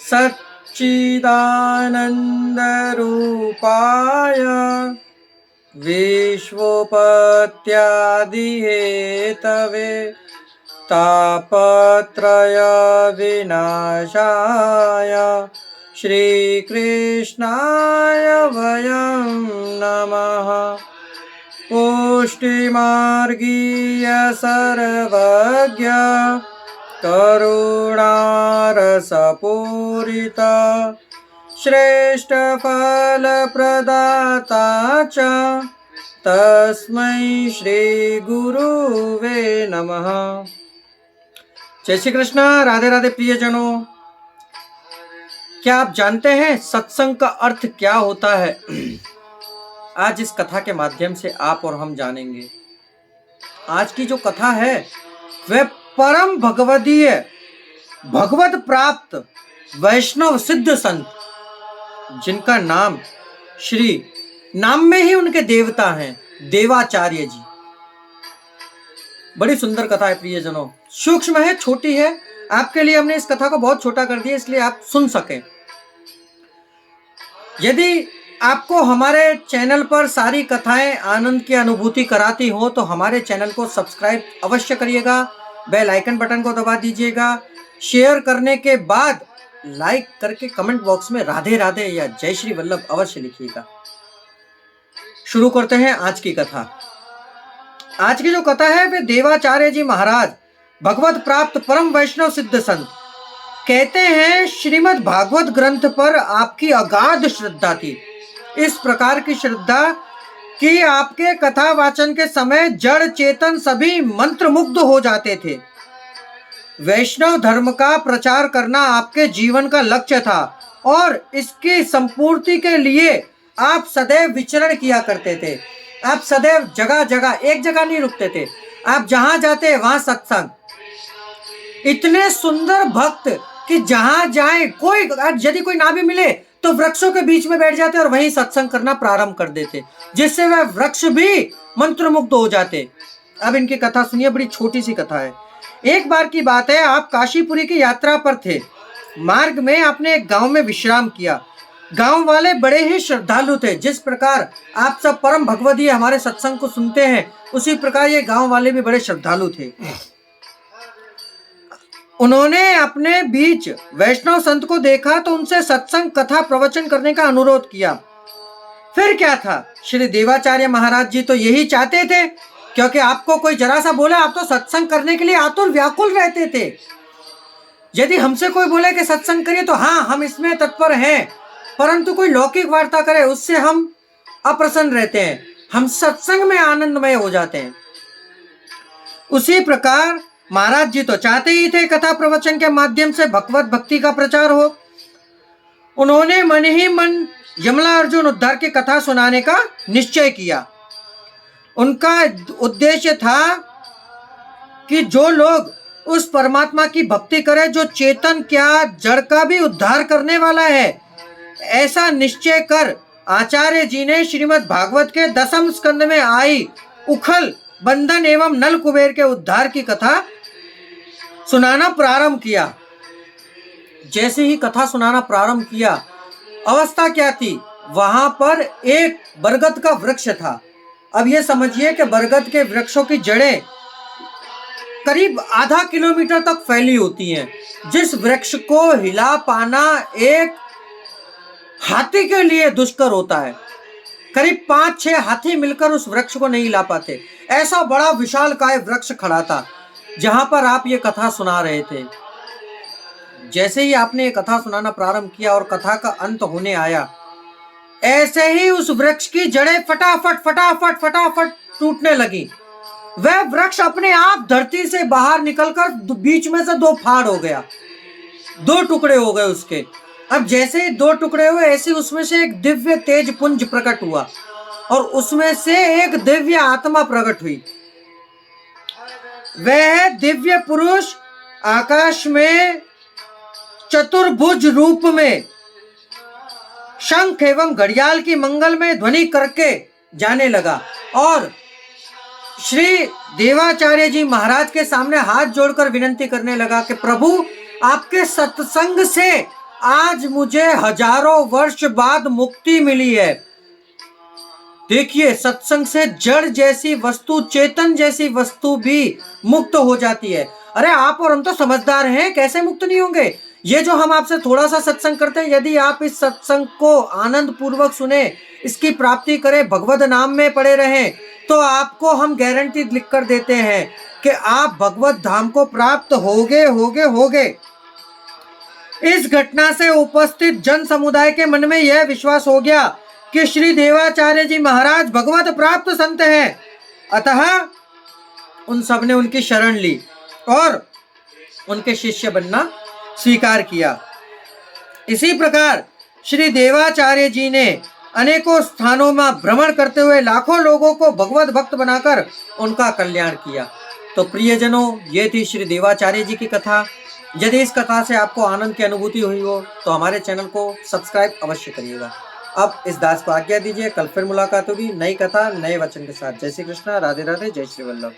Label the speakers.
Speaker 1: सच्चिदानन्दरूपाय विश्वोपत्यादिहेतवे तापत्रय विनाशाय श्रीकृष्णाय वयं नमः। पुष्टिमार्गीय सर्वज्ञ करुणारसपूरिता श्रेष्ठ फलप्रदाता च तस्मै श्री गुरुवे नमः। जय श्री कृष्ण। राधे राधे प्रियजनों, क्या आप जानते हैं सत्संग का अर्थ क्या होता है? आज इस कथा के माध्यम से आप और हम जानेंगे। आज की जो कथा है वह परम भगवदीय भगवत प्राप्त वैष्णव सिद्ध संत, जिनका नाम श्री, नाम में ही उनके देवता हैं, देवाचार्य जी। बड़ी सुंदर कथा है प्रियजनों, सूक्ष्म है, छोटी है। आपके लिए हमने इस कथा को बहुत छोटा कर दिया, इसलिए आप सुन सकें। यदि आपको हमारे चैनल पर सारी कथाएं आनंद की अनुभूति कराती हो तो हमारे चैनल को सब्सक्राइब अवश्य करिएगा, बेल आइकन बटन को दबा दीजिएगा। शेयर करने के बाद लाइक करके कमेंट बॉक्स में राधे राधे या जय श्री वल्लभ अवश्य लिखिएगा। शुरू करते हैं आज की कथा। आज की जो कथा है वे देवाचार्य जी महाराज, भगवत प्राप्त परम वैष्णव सिद्ध संत। कहते हैं श्रीमद् भागवत ग्रंथ पर आपकी अगाध श्रद्धा थी। इस प्रकार की श्रद्धा कि आपके कथा वाचन के समय जड़ चेतन सभी मंत्रमुग्ध हो जाते थे। वैष्णव धर्म का प्रचार करना आपके जीवन का लक्ष्य था और इसकी संपूर्ति के लिए आप सदैव विचरण किया करते थे। आप सदैव जगह जगह, एक जगह नहीं रुकते थे, आप जहां जाते वहां सत्संग। इतने सुंदर भक्त कि जहां जाए, कोई यदि कोई ना भी मिले तो वृक्षों के बीच में बैठ जाते और वहीं सत्संग करना प्रारंभ कर देते, जिससे वह वृक्ष भी मंत्रमुग्ध हो जाते। अब इनकी कथा सुनिए, बड़ी छोटी सी कथा है। एक बार की बात है, आप काशीपुरी की यात्रा पर थे। मार्ग में आपने एक गांव में विश्राम किया। गांव वाले बड़े ही श्रद्धालु थे। जिस प्रकार आप सब परम भगवदीय हमारे सत्संग को सुनते हैं, उसी प्रकार ये गांव वाले भी बड़े श्रद्धालु थे। उन्होंने अपने बीच वैष्णव संत को देखा तो उनसे सत्संग कथा प्रवचन करने का अनुरोध किया। फिर क्या था, श्री देवाचार्य महाराज जी तो यही चाहते थे, क्योंकि आपको कोई जरा सा बोला आप तो सत्संग करने के लिए आतुर व्याकुल रहते थे। यदि हमसे कोई बोले कि सत्संग करिए तो हाँ, हम इसमें तत्पर हैं, परंतु कोई लौकिक वार्ता करे उससे हम अप्रसन्न रहते हैं। हम सत्संग में आनंदमय हो जाते हैं। उसी प्रकार महाराज जी तो चाहते ही थे कथा प्रवचन के माध्यम से भगवत भक्ति का प्रचार हो। उन्होंने मन ही मन यमला अर्जुन उद्धार की कथा सुनाने का निश्चय किया। उनका उद्देश्य था कि जो लोग उस परमात्मा की भक्ति करें जो चेतन क्या जड़ का भी उद्धार करने वाला है, ऐसा निश्चय कर आचार्य जी ने श्रीमद् भागवत के 10वें स्कंद में आई उखल, बंधन एवं नल कुबेर के उद्धार की कथा सुनाना प्रारंभ किया। जैसे ही कथा सुनाना प्रारंभ किया, अवस्था क्या थी, वहां पर एक बरगद का वृक्ष था। अब ये समझिए कि बरगद के वृक्षों की जड़ें करीब आधा किलोमीटर तक फैली होती हैं। जिस वृक्ष को हिला पाना एक हाथी के लिए दुष्कर होता है। करीब 5-6 हाथी मिलकर उस वृक्ष को नहीं हिला पाते। ऐसा बड़ा विशालकाय वृक्ष खड़ा था जहां पर आप ये कथा सुना रहे थे। जैसे ही आपने ये कथा सुनाना प्रारंभ किया और कथा का अंत होने आया, ऐसे ही उस वृक्ष की जड़ें फटाफट फटाफट फटाफट टूटने लगी। वह वृक्ष अपने आप धरती से बाहर निकलकर बीच में से 2 फाड़ हो गया, 2 टुकड़े हो गए उसके। अब जैसे ही 2 टुकड़े हुए, ऐसे उसमें से एक दिव्य तेज पुंज प्रकट हुआ और उसमें से एक दिव्य आत्मा प्रकट हुई। वह दिव्य पुरुष आकाश में चतुर्भुज रूप में शंख एवं घड़ियाल की मंगलमय ध्वनि करके जाने लगा और श्री देवाचार्य जी महाराज के सामने हाथ जोड़कर विनंती करने लगा कि प्रभु, आपके सत्संग से आज मुझे हजारों वर्ष बाद मुक्ति मिली है। देखिए, सत्संग से जड़ जैसी वस्तु, चेतन जैसी वस्तु भी मुक्त हो जाती है। अरे आप और हम तो समझदार हैं, कैसे मुक्त नहीं होंगे। ये जो हम आपसे थोड़ा सा सत्संग करते हैं, यदि आप इस सत्संग को आनंद पूर्वक सुने, इसकी प्राप्ति करें, भगवत नाम में पड़े रहें, तो आपको हम गारंटी लिख कर देते हैं कि आप भगवत धाम को प्राप्त होगे। इस घटना से उपस्थित जन समुदाय के मन में यह विश्वास हो गया कि श्री देवाचार्य जी महाराज भगवत प्राप्त संत हैं। अतः उन सब ने उनकी शरण ली और उनके शिष्य बनना स्वीकार किया। इसी प्रकार श्री देवाचार्य जी ने अनेकों स्थानों में भ्रमण करते हुए लाखों लोगों को भगवत भक्त बनाकर उनका कल्याण किया। तो प्रियजनों, ये थी श्री देवाचार्य जी की कथा। यदि इस कथा से आपको आनंद की अनुभूति हुई हो तो हमारे चैनल को सब्सक्राइब अवश्य करिएगा। अब इस दास को आज्ञा दीजिए, कल फिर मुलाकात होगी नई कथा नए वचन के साथ। जय श्री कृष्णा, राधे राधे, जय श्री वल्लभ।